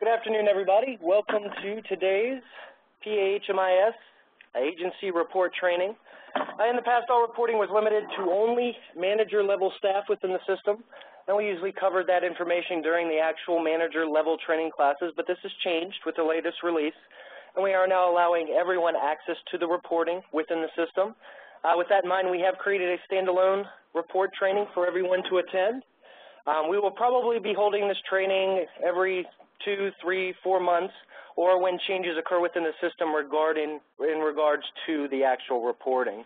Good afternoon, everybody. Welcome to today's PHMIS agency report training. In the past, all reporting was limited to only manager-level staff within the system, and we usually covered that information during the actual manager-level training classes, but this has changed with the latest release, and we are now allowing everyone access to the reporting within the system. With that in mind, we have created a standalone report training for everyone to attend. We will probably be holding this training every 2, 3, 4 months, or when changes occur within the system in regards to the actual reporting.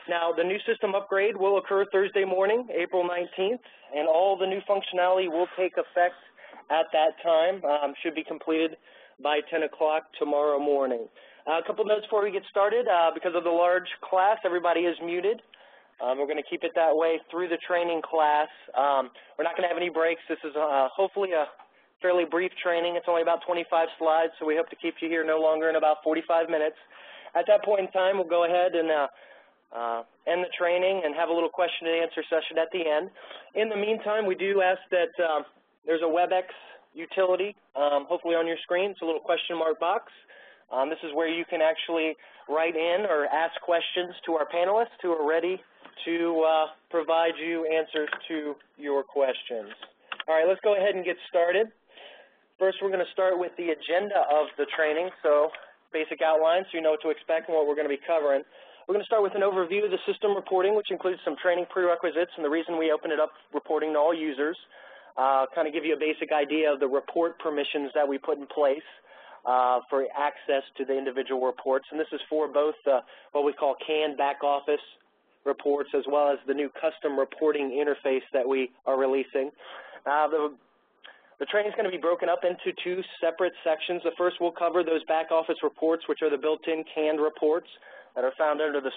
Now, the new system upgrade will occur Thursday morning, April 19th, and all the new functionality will take effect at that time. Should be completed by 10 o'clock tomorrow morning. A couple notes before we get started. Because of the large class, everybody is muted. We're going to keep it that way through the training class. We're not going to have any breaks. This is hopefully a fairly brief training. It's only about 25 slides, so we hope to keep you here no longer than about 45 minutes. At that point in time, we'll go ahead and end the training and have a little question and answer session at the end. In the meantime, we do ask that there's a WebEx utility, hopefully on your screen. It's a little question mark box. This is where you can actually write in or ask questions to our panelists who are ready to provide you answers to your questions. All right, let's go ahead and get started. First, we're going to start with the agenda of the training, so basic outline so you know what to expect and what we're going to be covering. We're going to start with an overview of the system reporting, which includes some training prerequisites and the reason we opened it up reporting to all users. Kind of give you a basic idea of the report permissions that we put in place for access to the individual reports. And this is for both what we call canned back office reports as well as the new custom reporting interface that we are releasing. The training is going to be broken up into 2 separate sections. The first will cover those back office reports, which are the built-in canned reports that are found under the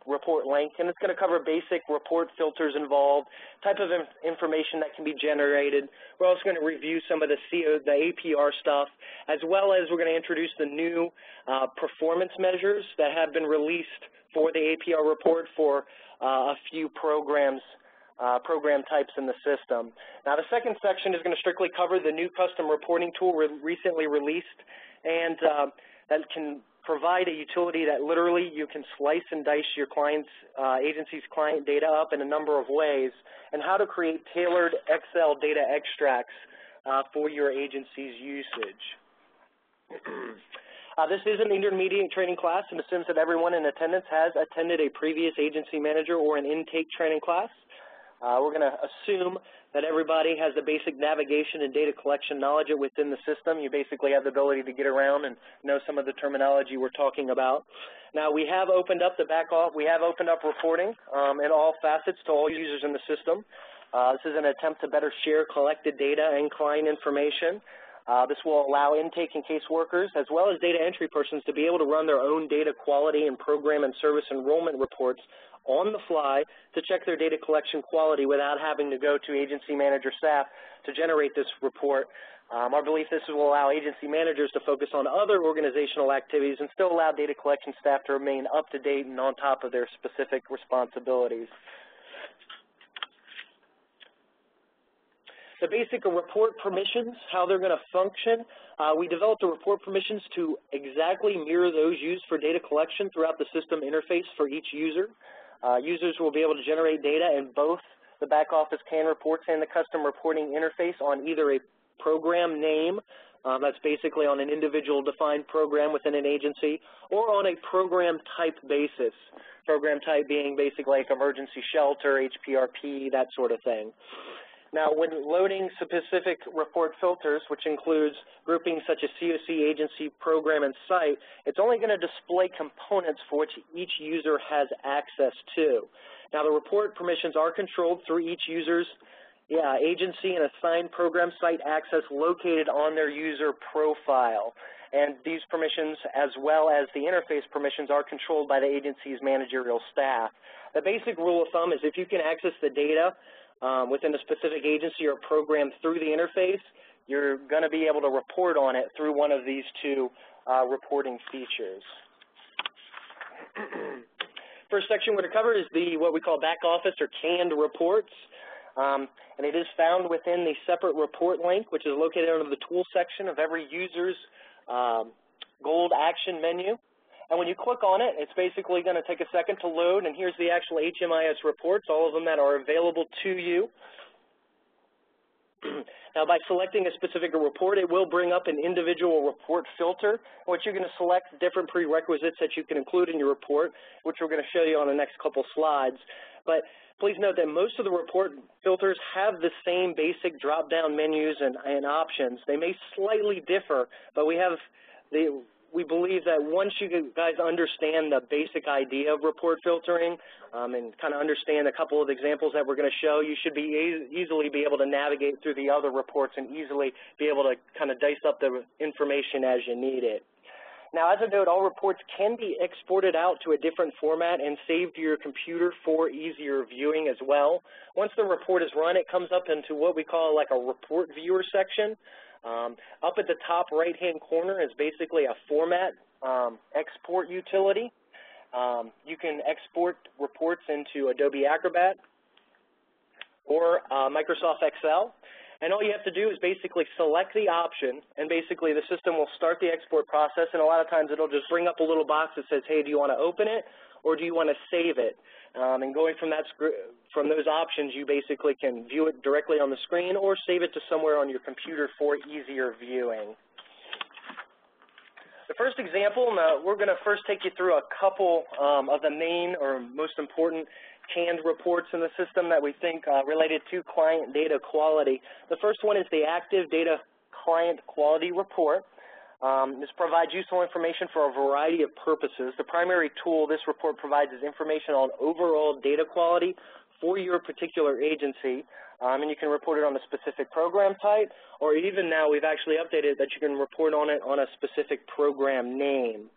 report link, and it's going to cover basic report filters involved, type of information that can be generated. We're also going to review some of the HPR stuff, as well as we're going to introduce the new performance measures that have been released for the HPR report for a few program types in the system. Now, the second section is going to strictly cover the new custom reporting tool recently released, and that can provide a utility that literally you can slice and dice your client's agency's client data up in a number of ways, and how to create tailored Excel data extracts for your agency's usage. This is an intermediate training class and assumes that everyone in attendance has attended a previous agency manager or an intake training class. We're going to assume that everybody has the basic navigation and data collection knowledge within the system. You basically have the ability to get around and know some of the terminology we're talking about. Now, we have opened up we have opened up reporting in all facets to all users in the system. This is an attempt to better share collected data and client information. This will allow intake and caseworkers, as well as data entry persons, to be able to run their own data quality and program and service enrollment reports on the fly to check their data collection quality without having to go to agency manager staff to generate this report. Our belief is this will allow agency managers to focus on other organizational activities and still allow data collection staff to remain up to date and on top of their specific responsibilities. The basic report permissions, how they're going to function. We developed the report permissions to exactly mirror those used for data collection throughout the system interface for each user. Users will be able to generate data in both the back office CAN reports and the custom reporting interface on either a program name, that's basically on an individual defined program within an agency, or on a program type basis. Program type being basically like emergency shelter, HPRP, that sort of thing. Now, when loading specific report filters, which includes groupings such as COC, agency, program, and site, it's only going to display components for which each user has access to. Now, the report permissions are controlled through each user's agency and assigned program site access located on their user profile. And these permissions, as well as the interface permissions, are controlled by the agency's managerial staff. The basic rule of thumb is if you can access the data within a specific agency or program through the interface, you're going to be able to report on it through one of these 2 reporting features. First section we're going to cover is what we call back office or canned reports. and it is found within the separate report link, which is located under the Tools section of every user's Gold Action menu. And when you click on it, it's basically going to take a second to load, and here's the actual HMIS reports, all of them that are available to you. Now, by selecting a specific report, it will bring up an individual report filter, which you're going to select different prerequisites that you can include in your report, which we're going to show you on the next couple slides. But please note that most of the report filters have the same basic drop-down menus and options. They may slightly differ, but we believe that once you guys understand the basic idea of report filtering and kind of understand a couple of examples that we're going to show, you should be easily be able to navigate through the other reports and easily be able to kind of dice up the information as you need it. Now, as a note, all reports can be exported out to a different format and saved to your computer for easier viewing as well. Once the report is run, it comes up into what we call like a report viewer section. Up at the top right-hand corner is basically a format export utility. You can export reports into Adobe Acrobat or Microsoft Excel. And all you have to do is basically select the option, and basically the system will start the export process, and a lot of times it'll just bring up a little box that says, hey, do you want to open it or do you want to save it? And going from those options, you basically can view it directly on the screen or save it to somewhere on your computer for easier viewing. The first example, we're going to first take you through a couple of the main or most important canned reports in the system that we think related to client data quality. The first one is the Active Data Client Quality Report. This provides useful information for a variety of purposes. The primary tool this report provides is information on overall data quality for your particular agency, and you can report it on a specific program type, or even now we've actually updated that you can report on it on a specific program name.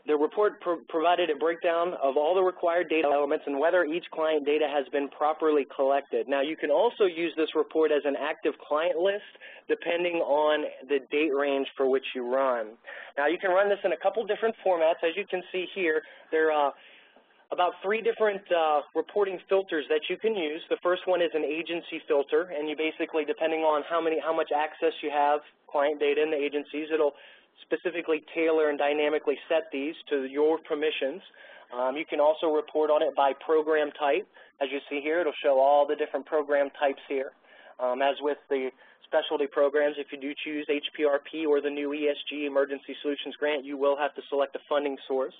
The report provided a breakdown of all the required data elements and whether each client data has been properly collected. Now, you can also use this report as an active client list depending on the date range for which you run. Now, you can run this in a couple different formats. As you can see here, there are about 3 different reporting filters that you can use. The first one is an agency filter, and you basically, depending on how much access you have, client data in the agencies, it'll specifically tailor and dynamically set these to your permissions. You can also report on it by program type. As you see here, it'll show all the different program types here. As with the specialty programs, if you do choose HPRP or the new ESG Emergency Solutions Grant, you will have to select a funding source.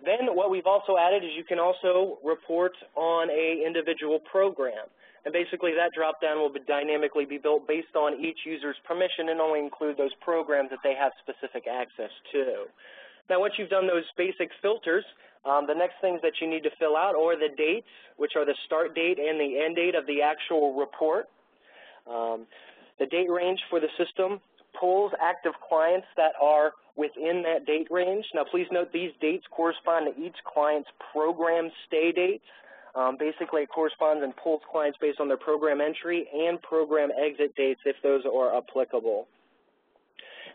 Then what we've also added is you can also report on an individual program. And basically that drop-down will dynamically be built based on each user's permission and only include those programs that they have specific access to. Now, once you've done those basic filters, the next things that you need to fill out are the dates, which are the start date and the end date of the actual report. The date range for the system pulls active clients that are within that date range. Now, please note these dates correspond to each client's program stay dates. Basically, it corresponds and pulls clients based on their program entry and program exit dates if those are applicable.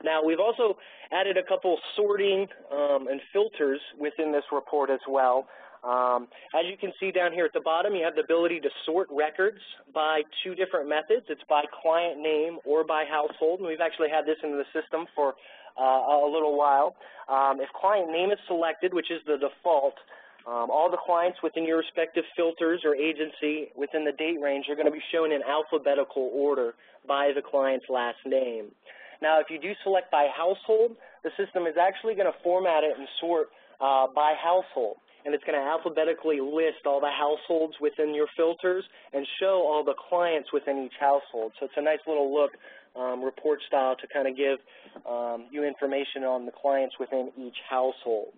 Now, we've also added a couple sorting and filters within this report as well. As you can see down here at the bottom, you have the ability to sort records by 2 different methods. It's by client name or by household, and we've actually had this in the system for a little while. If client name is selected, which is the default, all the clients within your respective filters or agency within the date range are going to be shown in alphabetical order by the client's last name. Now, if you do select by household, the system is actually going to format it and sort by household, and it's going to alphabetically list all the households within your filters and show all the clients within each household. So it's a nice little look report style to kind of give you information on the clients within each household.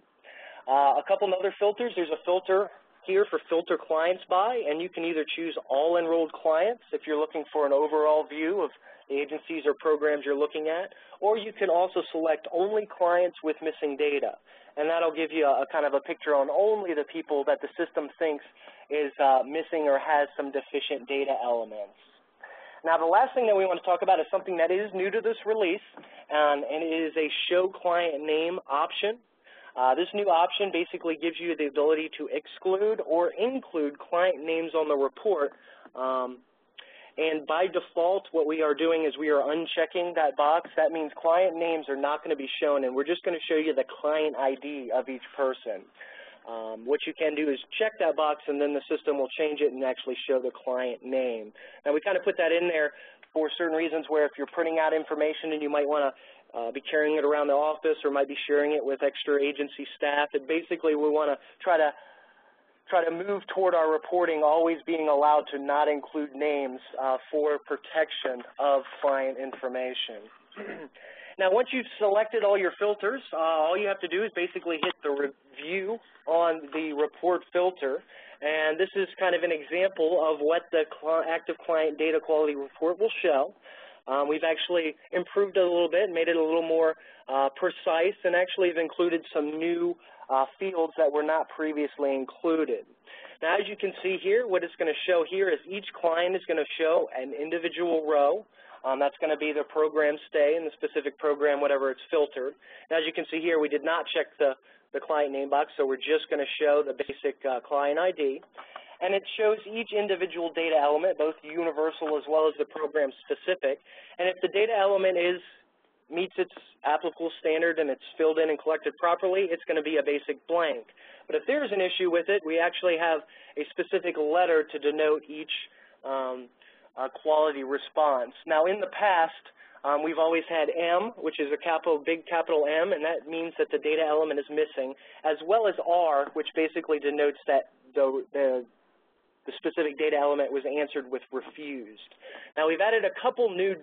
A couple of other filters. There's a filter here for filter clients by, and you can either choose all enrolled clients if you're looking for an overall view of the agencies or programs you're looking at, or you can also select only clients with missing data, and that'll give you a kind of a picture on only the people that the system thinks is missing or has some deficient data elements. Now, the last thing that we want to talk about is something that is new to this release, and it is a show client name option. This new option basically gives you the ability to exclude or include client names on the report. And by default, what we are doing is we are unchecking that box. That means client names are not going to be shown, and we're just going to show you the client ID of each person. What you can do is check that box, and then the system will change it and actually show the client name. Now, we kind of put that in there for certain reasons where if you're printing out information and you might want to be carrying it around the office or might be sharing it with extra agency staff, and basically we want to try to move toward our reporting always being allowed to not include names for protection of client information. Now, once you've selected all your filters, all you have to do is basically hit the review on the report filter, and this is kind of an example of what the active client data quality report will show. We've actually improved it a little bit, made it a little more precise, and actually have included some new fields that were not previously included. Now, as you can see here, what it's going to show here is each client is going to show an individual row. That's going to be the program stay in the specific program, whatever it's filtered. Now, as you can see here, we did not check the client name box, so we're just going to show the basic client ID. And it shows each individual data element, both universal as well as the program specific. And if the data element meets its applicable standard and it's filled in and collected properly, it's going to be a basic blank. But if there's an issue with it, we actually have a specific letter to denote each quality response. Now, in the past, we've always had M, which is a big capital M, and that means that the data element is missing, as well as R, which basically denotes that the specific data element was answered with refused. Now, we've added a couple new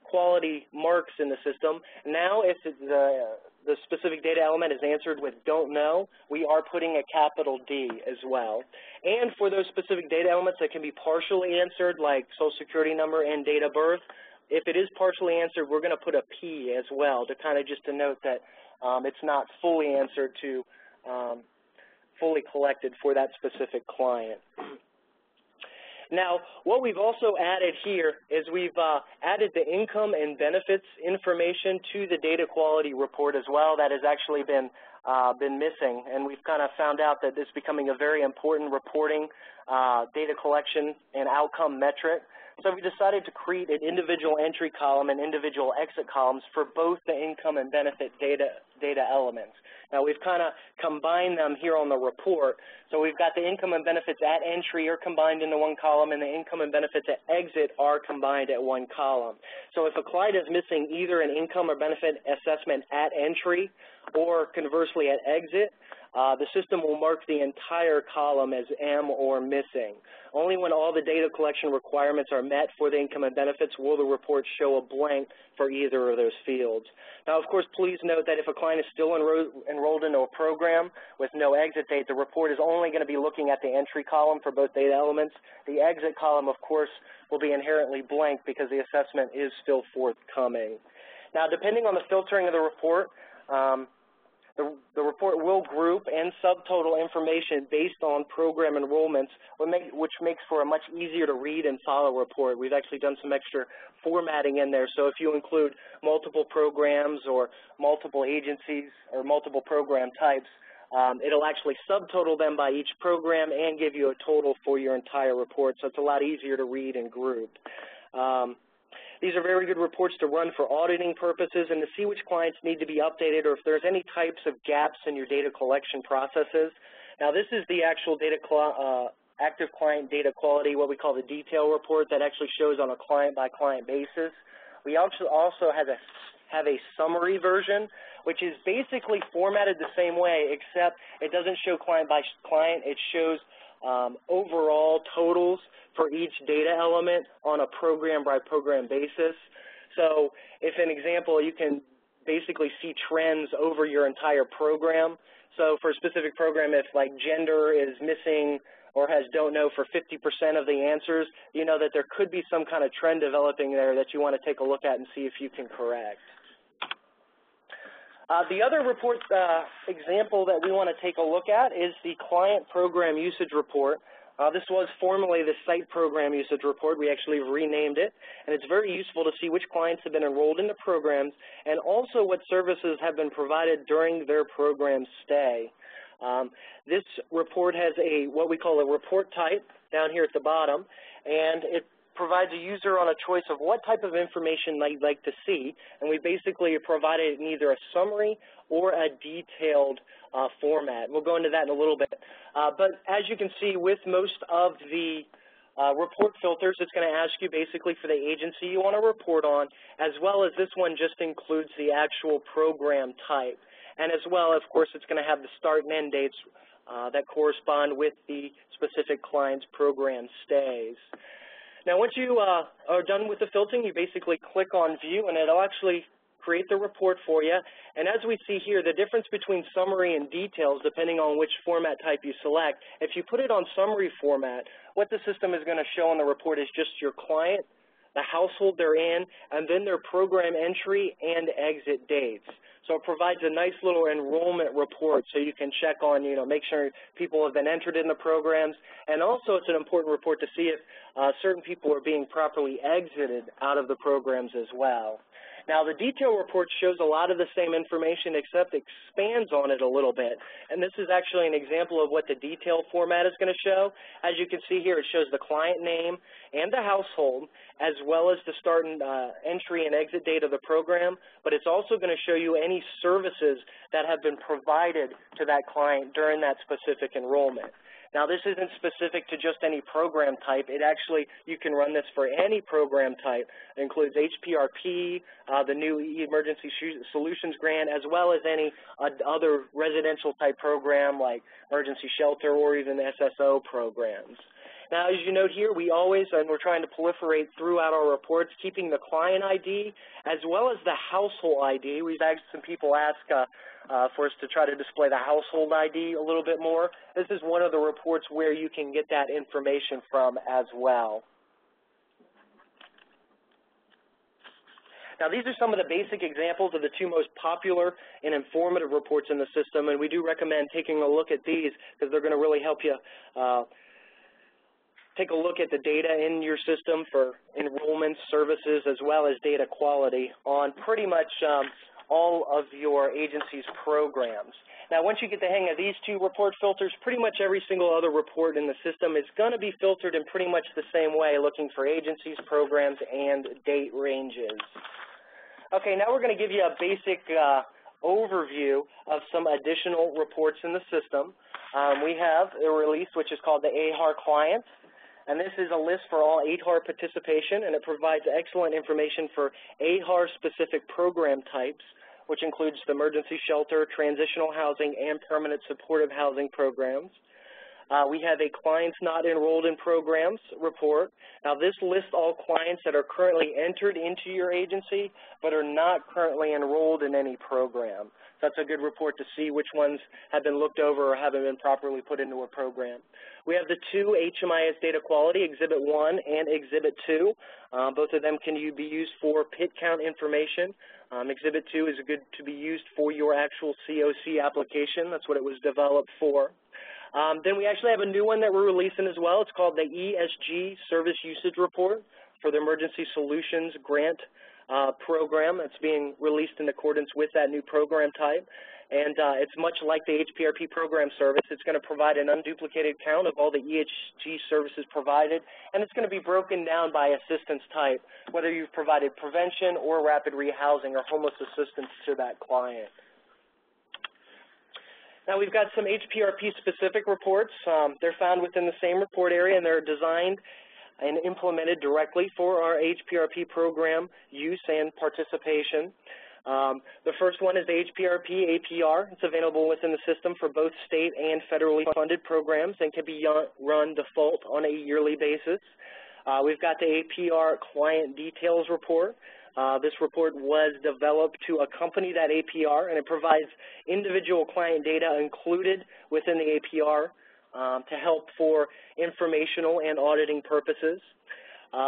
quality marks in the system. Now, if the specific data element is answered with don't know, we are putting a capital D as well. And for those specific data elements that can be partially answered, like Social Security number and date of birth, if it is partially answered, we're going to put a P as well to kind of just denote that it's not fully answered to fully collected for that specific client. Now, what we've also added here is we've added the income and benefits information to the data quality report as well. That has actually been missing, and we've kind of found out that it's becoming a very important reporting data collection and outcome metric. So we decided to create an individual entry column and individual exit columns for both the income and benefit data elements. Now, we've kind of combined them here on the report. So we've got the income and benefits at entry are combined into one column, and the income and benefits at exit are combined at one column. So if a client is missing either an income or benefit assessment at entry or conversely at exit, the system will mark the entire column as M or missing. Only when all the data collection requirements are met for the income and benefits will the report show a blank for either of those fields. Now, of course, please note that if a client is still enrolled into a program with no exit date, the report is only going to be looking at the entry column for both data elements. The exit column, of course, will be inherently blank because the assessment is still forthcoming. Now, depending on the filtering of the report, the report will group and subtotal information based on program enrollments, which makes for a much easier to read and follow report. We've actually done some extra formatting in there, so if you include multiple programs or multiple agencies or multiple program types, it'll actually subtotal them by each program and give you a total for your entire report, so it's a lot easier to read and group. These are very good reports to run for auditing purposes and to see which clients need to be updated or if there's any types of gaps in your data collection processes. Now, this is the actual active client data quality, what we call the detail report, that actually shows on a client-by-client basis. We also have a summary version, which is basically formatted the same way, except it doesn't show client by client. It shows overall totals for each data element on a program-by-program basis. So if an example, you can basically see trends over your entire program. So for a specific program, if like gender is missing or has don't know for 50% of the answers, you know that there could be some kind of trend developing there that you want to take a look at and see if you can correct. The other report example that we want to take a look at is the client program usage report. This was formerly the Site Program Usage Report. We actually renamed it, and it's very useful to see which clients have been enrolled in the programs and also what services have been provided during their program stay. This report has what we call a report type down here at the bottom, and it provides a user on a choice of what type of information they'd like to see, and we basically provided in either a summary or a detailed format. We'll go into that in a little bit. But as you can see, with most of the report filters, it's going to ask you basically for the agency you want to report on, as well as this one just includes the actual program type. And as well, of course, it's going to have the start and end dates that correspond with the specific client's program stays. Now, once you are done with the filtering, you basically click on View, and it'll actually create the report for you. And as we see here, the difference between summary and details, depending on which format type you select, if you put it on summary format, what the system is going to show on the report is just your client, the household they're in, and then their program entry and exit dates. So it provides a nice little enrollment report so you can check on, make sure people have been entered in the programs. And also it's an important report to see if certain people are being properly exited out of the programs as well. Now, the detail report shows a lot of the same information except expands on it a little bit. And this is actually an example of what the detail format is going to show. As you can see here, it shows the client name and the household, as well as the start and entry and exit date of the program. But it's also going to show you any services that have been provided to that client during that specific enrollment. Now, this isn't specific to just any program type. It actually, you can run this for any program type. It includes HPRP, the new Emergency Solutions Grant, as well as any other residential type program like emergency shelter or even SSO programs. Now, as you note here, we always, and we're trying to proliferate throughout our reports, keeping the client ID as well as the household ID. We've had some people ask for us to try to display the household ID a little bit more. This is one of the reports where you can get that information from as well. Now, these are some of the basic examples of the two most popular and informative reports in the system, and we do recommend taking a look at these because they're going to really help you take a look at the data in your system for enrollments, services, as well as data quality on pretty much all of your agency's programs. Now, once you get the hang of these two report filters, pretty much every single other report in the system is going to be filtered in pretty much the same way, looking for agencies, programs, and date ranges. Okay, now we're going to give you a basic overview of some additional reports in the system. We have a release which is called the AHAR Client. And this is a list for all AHAR participation, and it provides excellent information for AHAR-specific program types, which includes the emergency shelter, transitional housing, and permanent supportive housing programs. We have a clients not enrolled in programs report. Now, this lists all clients that are currently entered into your agency but are not currently enrolled in any program. So that's a good report to see which ones have been looked over or haven't been properly put into a program. We have the two HMIS data quality, Exhibit 1 and Exhibit 2. Both of them can be used for PIT count information. Exhibit 2 is good to be used for your actual COC application. That's what it was developed for. Then we actually have a new one that we're releasing as well. It's called the ESG Service Usage Report for the Emergency Solutions Grant program. It's being released in accordance with that new program type. And it's much like the HPRP program service. It's going to provide an unduplicated count of all the ESG services provided, and it's going to be broken down by assistance type, whether you've provided prevention or rapid rehousing or homeless assistance to that client. Now, we've got some HPRP-specific reports. They're found within the same report area, and they're designed and implemented directly for our HPRP program use and participation. The first one is the HPRP APR. It's available within the system for both state and federally funded programs and can be run default on a yearly basis. We've got the APR Client Details Report. This report was developed to accompany that APR, and it provides individual client data included within the APR to help for informational and auditing purposes.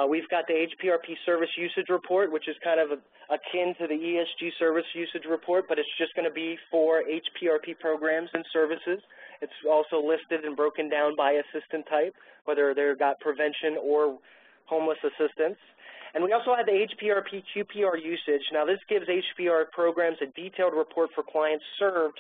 We've got the HPRP Service Usage Report, which is kind of akin to the ESG Service Usage Report, but it's just going to be for HPRP programs and services. It's also listed and broken down by assistant type, whether they've got prevention or homeless assistance. And we also have the HPRP QPR usage. Now, this gives HPR programs a detailed report for clients served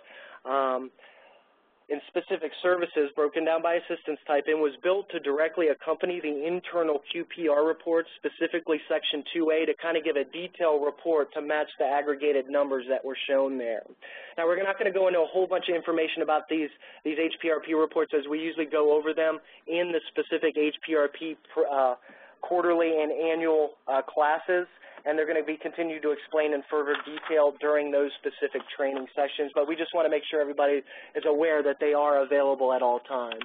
in specific services broken down by assistance type, and was built to directly accompany the internal QPR reports, specifically Section 2A, to kind of give a detailed report to match the aggregated numbers that were shown there. Now, we're not going to go into a whole bunch of information about these HPRP reports, as we usually go over them in the specific HPRP quarterly and annual classes, and they're going to be continued to explain in further detail during those specific training sessions, but we just want to make sure everybody is aware that they are available at all times.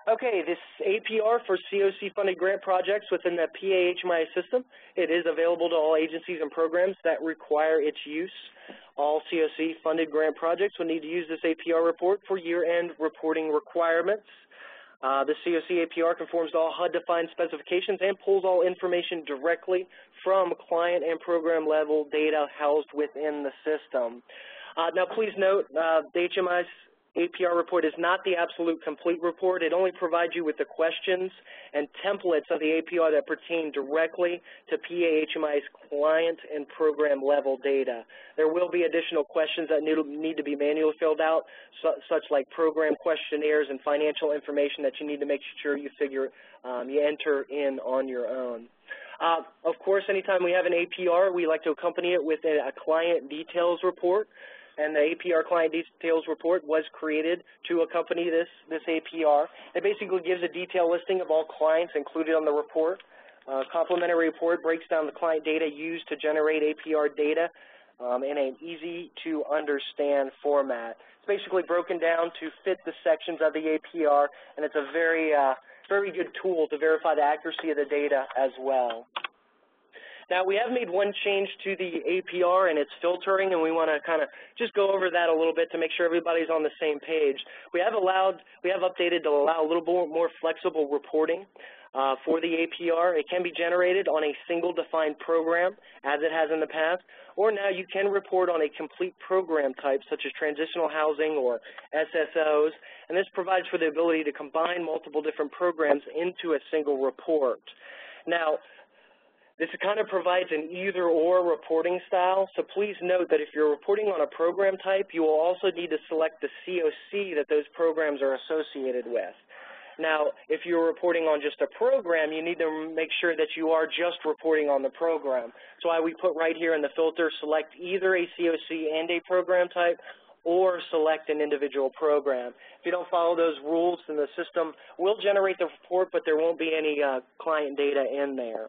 Okay, this APR for COC-funded grant projects within the PA-HMIS system, it is available to all agencies and programs that require its use. All COC-funded grant projects will need to use this APR report for year-end reporting requirements. The COC APR conforms to all HUD-defined specifications and pulls all information directly from client and program level data housed within the system. Now, please note, the HMIS APR report is not the absolute complete report. It only provides you with the questions and templates of the APR that pertain directly to PA-HMIS client and program level data. There will be additional questions that need to be manually filled out, such like program questionnaires and financial information that you need to make sure you enter in on your own. Of course, anytime we have an APR, we like to accompany it with a client details report. And the APR client details report was created to accompany this APR. It basically gives a detailed listing of all clients included on the report. Complimentary report breaks down the client data used to generate APR data in an easy-to-understand format. It's basically broken down to fit the sections of the APR, and it's a very good tool to verify the accuracy of the data as well. Now, we have made one change to the APR and its filtering, and we want to kind of just go over that a little bit to make sure everybody's on the same page. We have updated to allow a little more flexible reporting for the APR. It can be generated on a single defined program, as it has in the past, or now you can report on a complete program type, such as transitional housing or SSOs, and this provides for the ability to combine multiple different programs into a single report. Now, this kind of provides an either-or reporting style, so please note that if you're reporting on a program type, you will also need to select the COC that those programs are associated with. Now, if you're reporting on just a program, you need to make sure that you are just reporting on the program. So why we put right here in the filter, select either a COC and a program type, or select an individual program. If you don't follow those rules, then the system will generate the report, but there won't be any client data in there.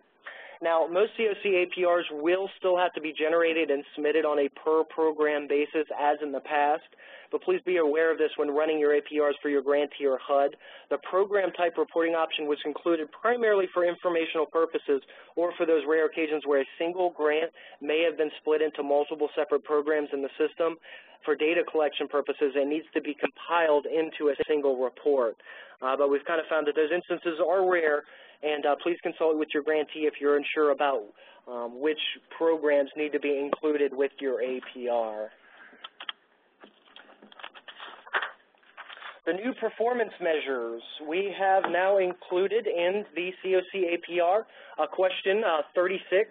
Now, most COC APRs will still have to be generated and submitted on a per-program basis as in the past, but please be aware of this when running your APRs for your grantee or HUD. The program-type reporting option was included primarily for informational purposes or for those rare occasions where a single grant may have been split into multiple separate programs in the system. For data collection purposes, it needs to be compiled into a single report. But we've kind of found that those instances are rare, and please consult with your grantee if you're unsure about which programs need to be included with your APR. The new performance measures we have now included in the COC APR, question 36,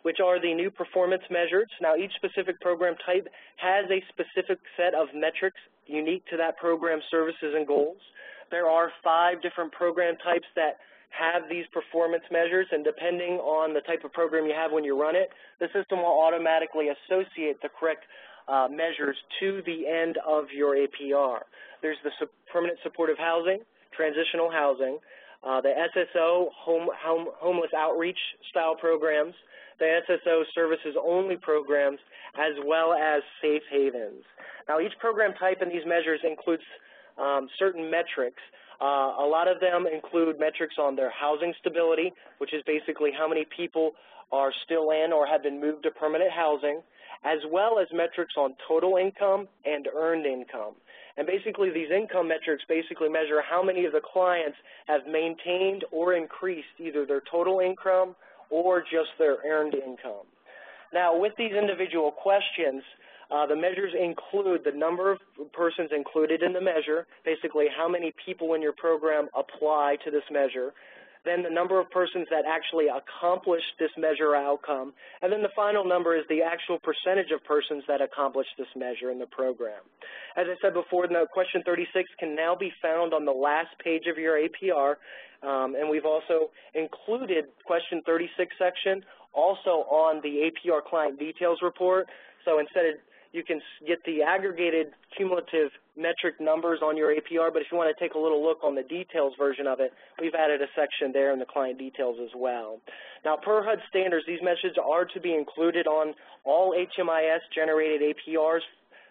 which are the new performance measures. Now, each specific program type has a specific set of metrics unique to that program's services and goals. There are 5 different program types that have these performance measures, and depending on the type of program you have when you run it, the system will automatically associate the correct measures to the end of your APR. There's the permanent supportive housing, transitional housing, the SSO, homeless outreach style programs, the SSO services only programs, as well as safe havens. Now, each program type in these measures includes certain metrics. A lot of them include metrics on their housing stability, which is basically how many people are still in or have been moved to permanent housing, as well as metrics on total income and earned income. And basically these income metrics basically measure how many of the clients have maintained or increased either their total income or just their earned income. Now with these individual questions, the measures include the number of persons included in the measure, basically how many people in your program apply to this measure, then the number of persons that actually accomplished this measure outcome, and then the final number is the actual percentage of persons that accomplished this measure in the program. As I said before, question 36 can now be found on the last page of your APR, and we've also included question 36 section also on the APR client details report. So instead of you can get the aggregated cumulative metric numbers on your APR, but if you want to take a little look on the details version of it, we've added a section there in the client details as well. Now, per HUD standards, these measures are to be included on all HMIS-generated APRs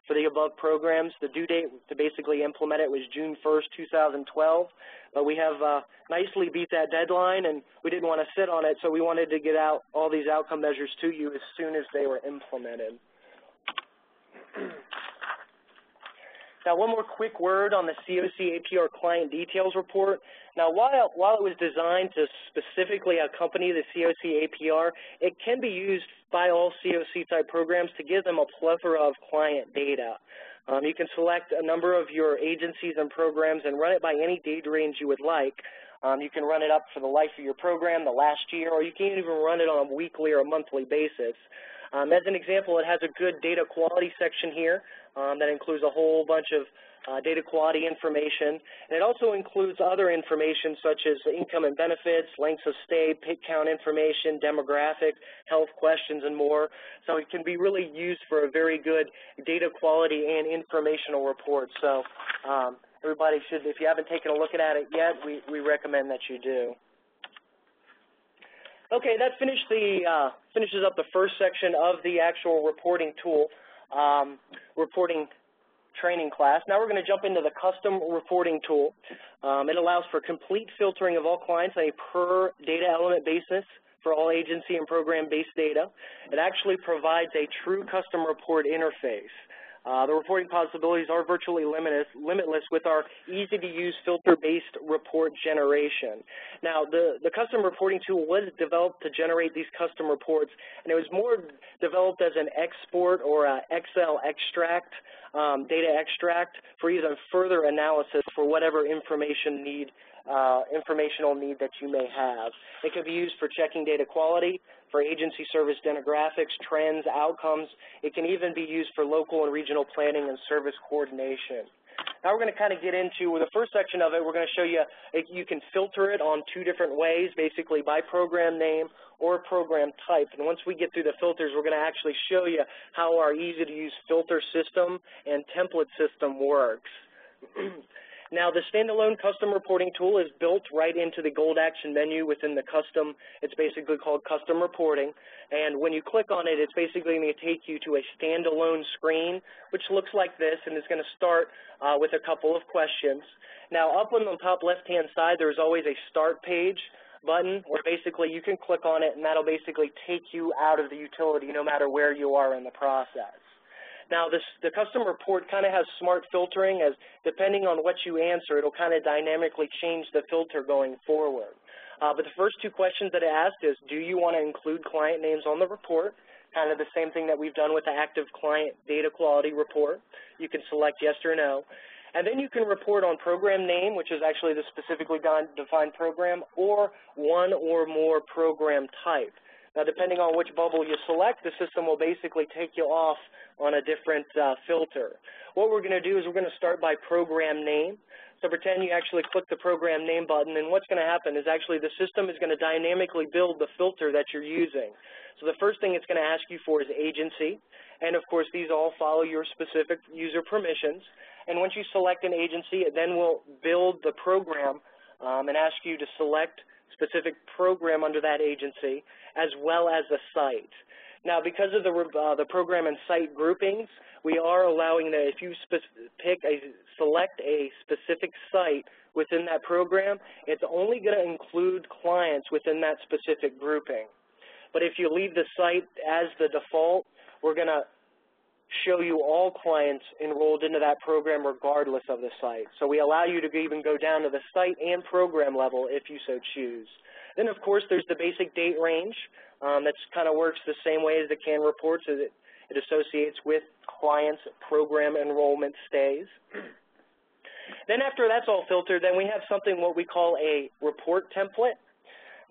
for the above programs. The due date to basically implement it was June 1st, 2012, but we have nicely beat that deadline, and we didn't want to sit on it, so we wanted to get out all these outcome measures to you as soon as they were implemented. Now, one more quick word on the COC APR client details report. Now, while it was designed to specifically accompany the COC APR, it can be used by all COC type programs to give them a plethora of client data. You can select a number of your agencies and programs and run it by any date range you would like. You can run it up for the life of your program, the last year, or you can even run it on a weekly or a monthly basis. As an example, it has a good data quality section here that includes a whole bunch of data quality information. And it also includes other information such as income and benefits, lengths of stay, PIC count information, demographic, health questions, and more. So it can be really used for a very good data quality and informational report. So everybody should, if you haven't taken a look at it yet, we recommend that you do. Okay, that finishes up the first section of the actual reporting tool, reporting training class. Now we're going to jump into the custom reporting tool. It allows for complete filtering of all clients on a per data element basis for all agency and program-based data. It actually provides a true custom report interface. The reporting possibilities are virtually limitless with our easy-to-use filter-based report generation. Now, the custom reporting tool was developed to generate these custom reports, and it was more developed as an export or an Excel extract, data extract, for even further analysis for whatever informational need that you may have. It could be used for checking data quality, for agency service demographics, trends, outcomes. It can even be used for local and regional planning and service coordination. Now we're going to kind of get into the first section of it. We're going to show you you can filter it on two different ways, basically by program name or program type. And once we get through the filters, we're going to actually show you how our easy-to-use filter system and template system works. Now, the standalone custom reporting tool is built right into the Gold Action menu within the custom. It's basically called custom reporting. And when you click on it, it's basically going to take you to a standalone screen, which looks like this, and is going to start with a couple of questions. Now, up on the top left-hand side, there's always a start page button where basically you can click on it, and that'll basically take you out of the utility no matter where you are in the process. Now, the custom report kind of has smart filtering, as depending on what you answer, it'll kind of dynamically change the filter going forward. But the first two questions that it asked is, do you want to include client names on the report? Kind of the same thing that we've done with the active client data quality report. You can select yes or no. And then you can report on program name, which is actually the specifically defined program, or one or more program type. Now, depending on which bubble you select, the system will basically take you off on a different filter. What we're going to do is we're going to start by program name. So pretend you actually click the program name button, and what's going to happen is actually the system is going to dynamically build the filter that you're using. So the first thing it's going to ask you for is agency, and of course these all follow your specific user permissions. And once you select an agency, it then will build the program and ask you to select specific program under that agency, as well as a site. Now, because of the program and site groupings, we are allowing that if you select a specific site within that program, it's only going to include clients within that specific grouping. But if you leave the site as the default, we're going to show you all clients enrolled into that program regardless of the site. So we allow you to even go down to the site and program level if you so choose. Then, of course, there's the basic date range. That kind of works the same way as the CAN reports. It associates with clients' program enrollment stays. Then after that's all filtered, then we have something what we call a report template.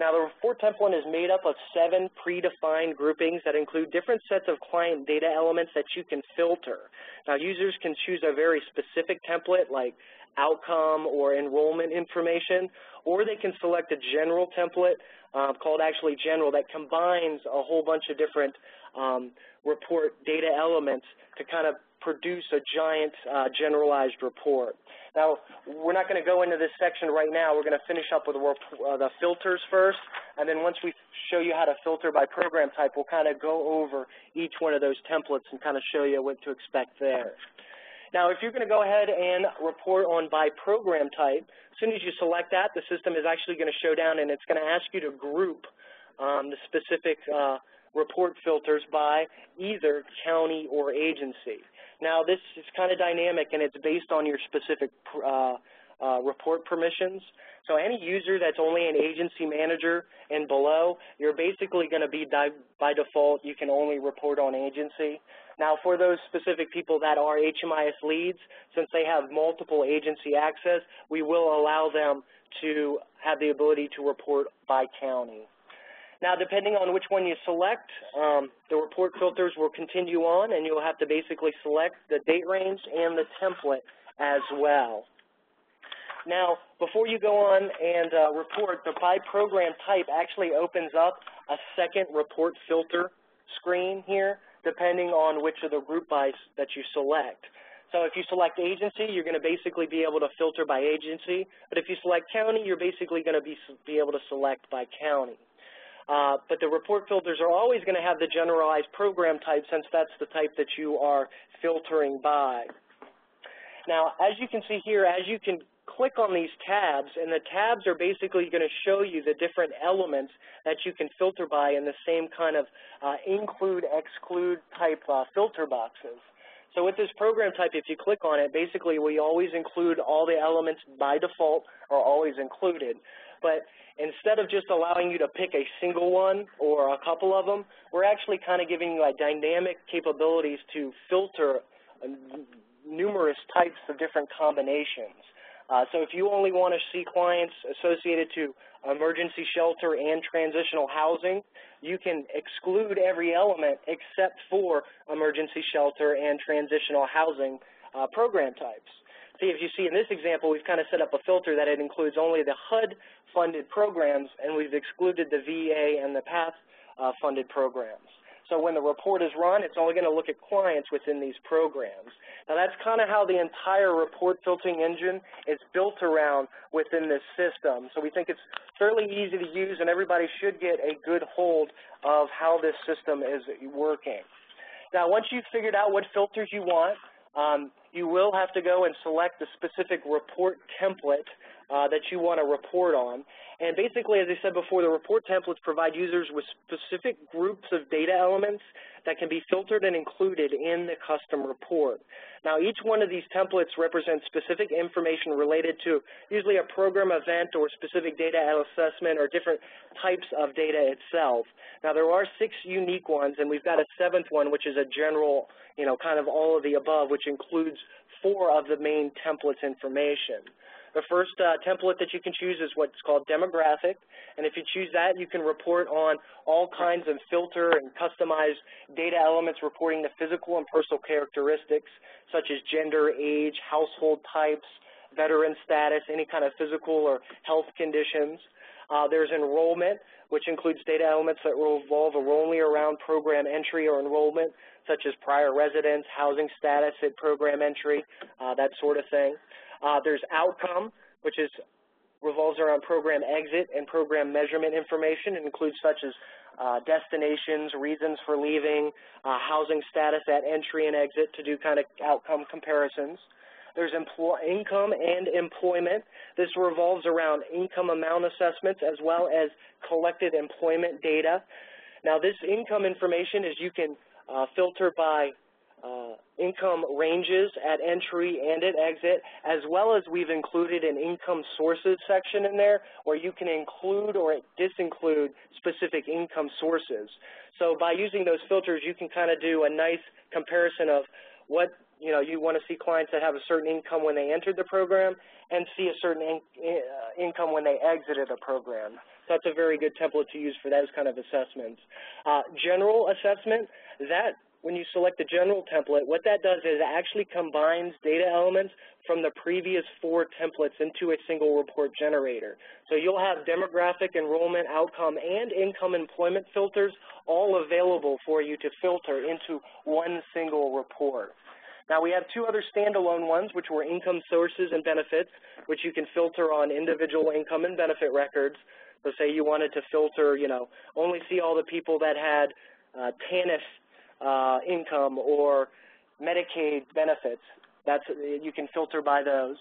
Now, the report template is made up of 7 predefined groupings that include different sets of client data elements that you can filter. Now, users can choose a very specific template like outcome or enrollment information, or they can select a general template called actually general that combines a whole bunch of different report data elements to kind of produce a giant generalized report. Now, we're not going to go into this section right now. We're going to finish up with the filters first, and then once we show you how to filter by program type, we'll kind of go over each one of those templates and kind of show you what to expect there. Now, if you're going to go ahead and report on by program type, as soon as you select that, the system is actually going to show down, and it's going to ask you to group the specific report filters by either county or agency. Now, this is kind of dynamic, and it's based on your specific report permissions. So any user that's only an agency manager and below, you're basically going to be, by default, you can only report on agency. Now, for those specific people that are HMIS leads, since they have multiple agency access, we will allow them to have the ability to report by county. Now, depending on which one you select, the report filters will continue on, and you'll have to basically select the date range and the template as well. Now, before you go on and report, the by program type actually opens up a second report filter screen here, depending on which of the group bys that you select. So if you select agency, you're going to basically be able to filter by agency, but if you select county, you're basically going to be able to select by county. But the report filters are always going to have the generalized program type, since that's the type that you are filtering by. Now, as you can see here, as you can click on these tabs, and the tabs are basically going to show you the different elements that you can filter by in the same kind of include, exclude type filter boxes. So with this program type, if you click on it, basically we always include all the elements by default are always included. But instead of just allowing you to pick a single one or a couple of them, we're actually kind of giving you a dynamic capabilities to filter numerous types of different combinations. So if you only want to see clients associated to emergency shelter and transitional housing, you can exclude every element except for emergency shelter and transitional housing program types. See, if you see in this example, we've kind of set up a filter that it includes only the HUD-funded programs, and we've excluded the VA and the PATH-funded programs. So when the report is run, it's only going to look at clients within these programs. Now, that's kind of how the entire report filtering engine is built around within this system. So we think it's fairly easy to use, and everybody should get a good hold of how this system is working. Now, once you've figured out what filters you want, you will have to go and select the specific report template that you want to report on. And basically, as I said before, the report templates provide users with specific groups of data elements that can be filtered and included in the custom report. Now, each one of these templates represents specific information related to usually a program event or specific data assessment or different types of data itself. Now, there are 6 unique ones, and we've got a 7th one, which is a general, kind of all of the above, which includes 4 of the main templates information. The first template that you can choose is what's called demographic, and if you choose that, you can report on all kinds of filter and customized data elements reporting the physical and personal characteristics such as gender, age, household types, veteran status, any kind of physical or health conditions. There's enrollment, which includes data elements that will revolve only around program entry or enrollment, such as prior residence, housing status at program entry, that sort of thing. There's outcome, which revolves around program exit and program measurement information. It includes such as destinations, reasons for leaving, housing status at entry and exit to do kind of outcome comparisons. There's income and employment. This revolves around income amount assessments as well as collected employment data. Now, this income information is you can filter by income ranges at entry and at exit, as well as we've included an income sources section in there where you can include or disinclude specific income sources. So by using those filters, you can kind of do a nice comparison of what you want to see clients that have a certain income when they entered the program and see a certain income when they exited a program. So that's a very good template to use for those kind of assessments. General assessment, that when you select the general template, what that does is it actually combines data elements from the previous 4 templates into a single report generator. So you'll have demographic, enrollment, outcome, and income employment filters all available for you to filter into one single report. Now, we have 2 other standalone ones, which were income sources and benefits, which you can filter on individual income and benefit records. So say you wanted to filter, only see all the people that had TANF income or Medicaid benefits. You can filter by those.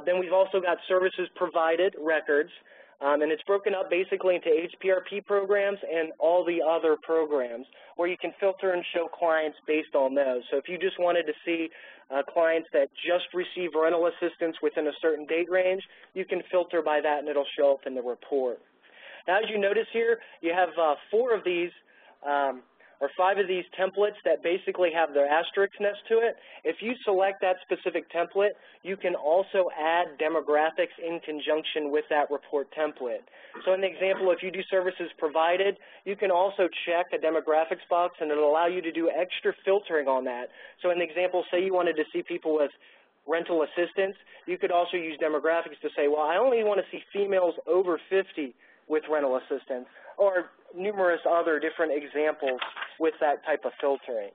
Then we've also got services provided records, and it's broken up basically into HPRP programs and all the other programs where you can filter and show clients based on those. So if you just wanted to see clients that just receive rental assistance within a certain date range, you can filter by that and it'll show up in the report. Now, as you notice here, you have 4 of these or 5 of these templates that basically have their asterisk next to it. If you select that specific template, you can also add demographics in conjunction with that report template. So in the example, if you do services provided, you can also check a demographics box and it'll allow you to do extra filtering on that. So in the example, say you wanted to see people with rental assistance, you could also use demographics to say, well, I only want to see females over 50 with rental assistance, or numerous other different examples with that type of filtering.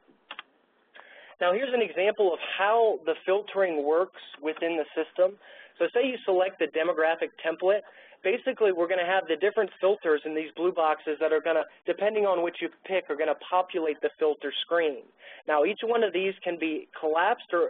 Now, here's an example of how the filtering works within the system. So say you select the demographic template. Basically, we're going to have the different filters in these blue boxes that are going to, depending on which you pick, are going to populate the filter screen. Now, each one of these can be collapsed or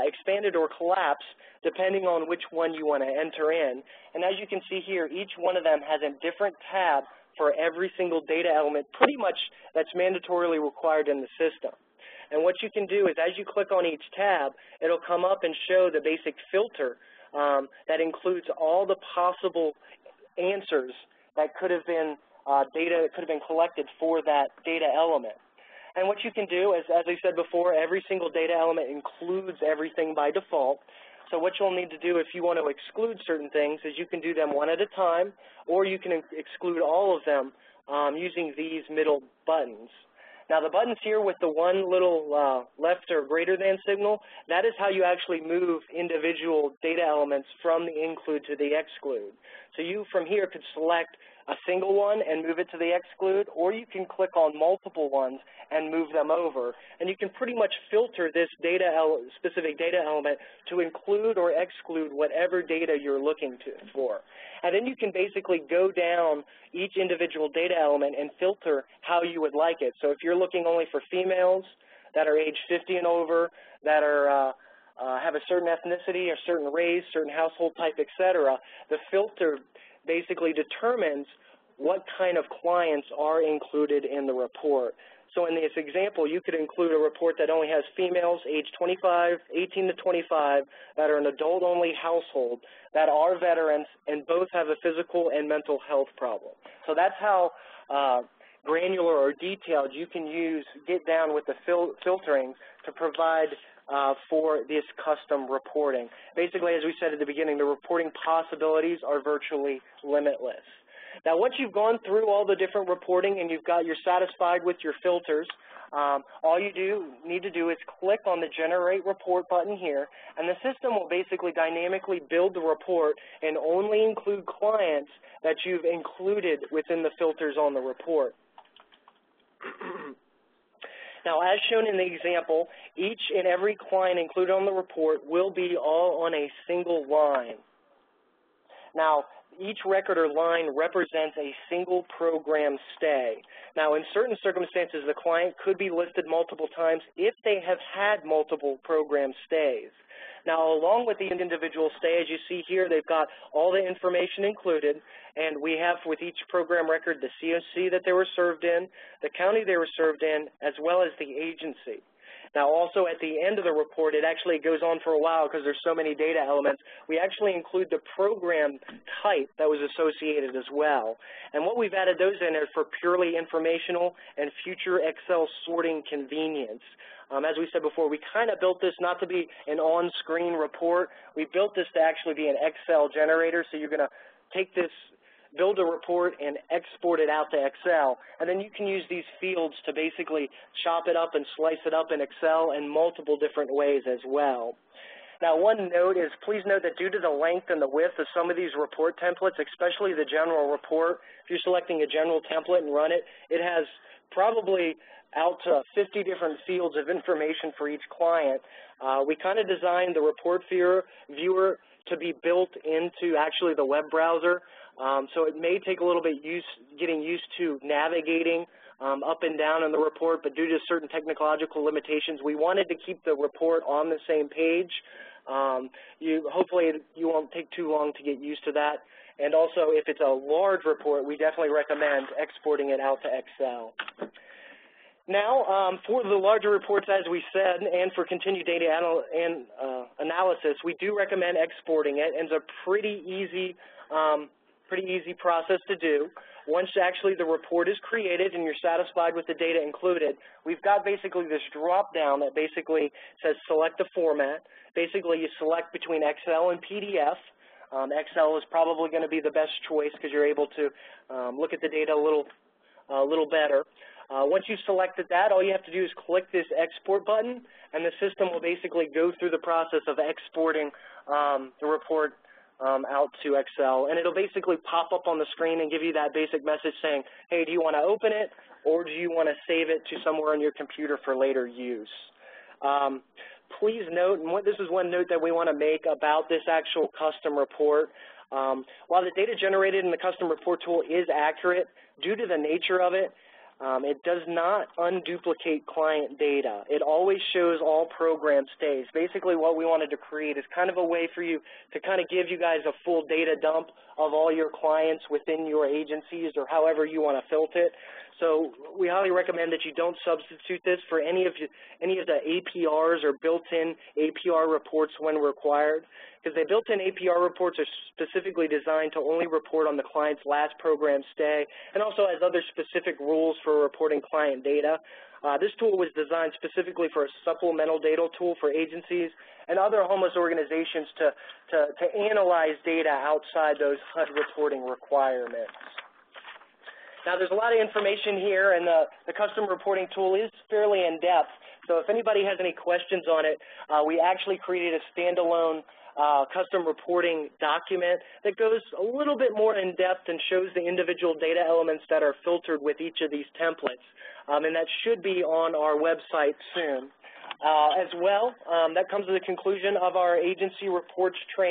expanded or collapsed depending on which one you want to enter in. And as you can see here, each one of them has a different tab for every single data element pretty much that's mandatorily required in the system. And what you can do is as you click on each tab, it'll come up and show the basic filter that includes all the possible answers that could have been data that could have been collected for that data element. And what you can do is, as I said before, every single data element includes everything by default. So what you'll need to do if you want to exclude certain things is you can do them one at a time, or you can exclude all of them using these middle buttons. Now, the buttons here with the one little left or greater than signal, that is how you actually move individual data elements from the include to the exclude. So you, from here, could select a single one and move it to the exclude, or you can click on multiple ones and move them over. And you can pretty much filter this specific data element to include or exclude whatever data you're looking for. And then you can basically go down each individual data element and filter how you would like it. So if you're looking only for females that are age 50 and over, that are have a certain ethnicity, a certain race, certain household type, etc., the filter basically determines what kind of clients are included in the report. So in this example, you could include a report that only has females age 18 to 25 that are an adult-only household that are veterans and both have a physical and mental health problem. So that's how granular or detailed you can get down with the filtering to provide for this custom reporting. Basically, as we said at the beginning, the reporting possibilities are virtually limitless. Now, once you've gone through all the different reporting and you're satisfied with your filters, all you need to do is click on the Generate Report button here, and the system will basically dynamically build the report and only include clients that you've included within the filters on the report. Now, as shown in the example, each and every client included on the report will be all on a single line. Now, each record or line represents a single program stay. Now, in certain circumstances, the client could be listed multiple times if they have had multiple program stays. Now, along with the individual stay, as you see here, they've got all the information included, and we have with each program record the COC that they were served in, the county they were served in, as well as the agency. Now, also at the end of the report, it actually goes on for a while because there's so many data elements. We actually include the program type that was associated as well. And what we've added those in are for purely informational and future Excel sorting convenience. As we said before, we kind of built this not to be an on-screen report. We built this to actually be an Excel generator, so you're going to take this, build a report, and export it out to Excel. And then you can use these fields to basically chop it up and slice it up in Excel in multiple different ways as well. Now, one note is please note that due to the length and the width of some of these report templates, especially the general report, if you're selecting a general template and run it, it has probably out to 50 different fields of information for each client. We kind of designed the report viewer to be built into actually the web browser, so it may take a little bit getting used to navigating up and down in the report, but due to certain technological limitations, we wanted to keep the report on the same page. Hopefully you won't take too long to get used to that. And also, if it's a large report, we definitely recommend exporting it out to Excel. Now, for the larger reports, as we said, and for continued data analysis, we do recommend exporting it, and it's a pretty easy process to do. Once actually the report is created and you're satisfied with the data included, we've got basically this drop-down that basically says select the format. Basically, you select between Excel and PDF. Excel is probably going to be the best choice because you're able to look at the data a little better. Once you've selected that, all you have to do is click this export button, and the system will basically go through the process of exporting the report out to Excel. And it'll basically pop up on the screen and give you that basic message saying, hey, do you want to open it, or do you want to save it to somewhere on your computer for later use? Please note, and this is one note that we want to make about this actual custom report. While the data generated in the custom report tool is accurate, due to the nature of it, it does not unduplicate client data. It always shows all program stays. Basically, what we wanted to create is kind of a way for you to kind of give you guys a full data dump of all your clients within your agencies or however you want to filter it. So we highly recommend that you don't substitute this for any of the APRs or built-in APR reports when required, because the built-in APR reports are specifically designed to only report on the client's last program stay and also has other specific rules for reporting client data. This tool was designed specifically for a supplemental data tool for agencies and other homeless organizations to analyze data outside those HUD reporting requirements. Now, there's a lot of information here, and the custom reporting tool is fairly in-depth. So if anybody has any questions on it, we actually created a standalone custom reporting document that goes a little bit more in-depth and shows the individual data elements that are filtered with each of these templates. And that should be on our website soon. As well, that comes to the conclusion of our agency reports training.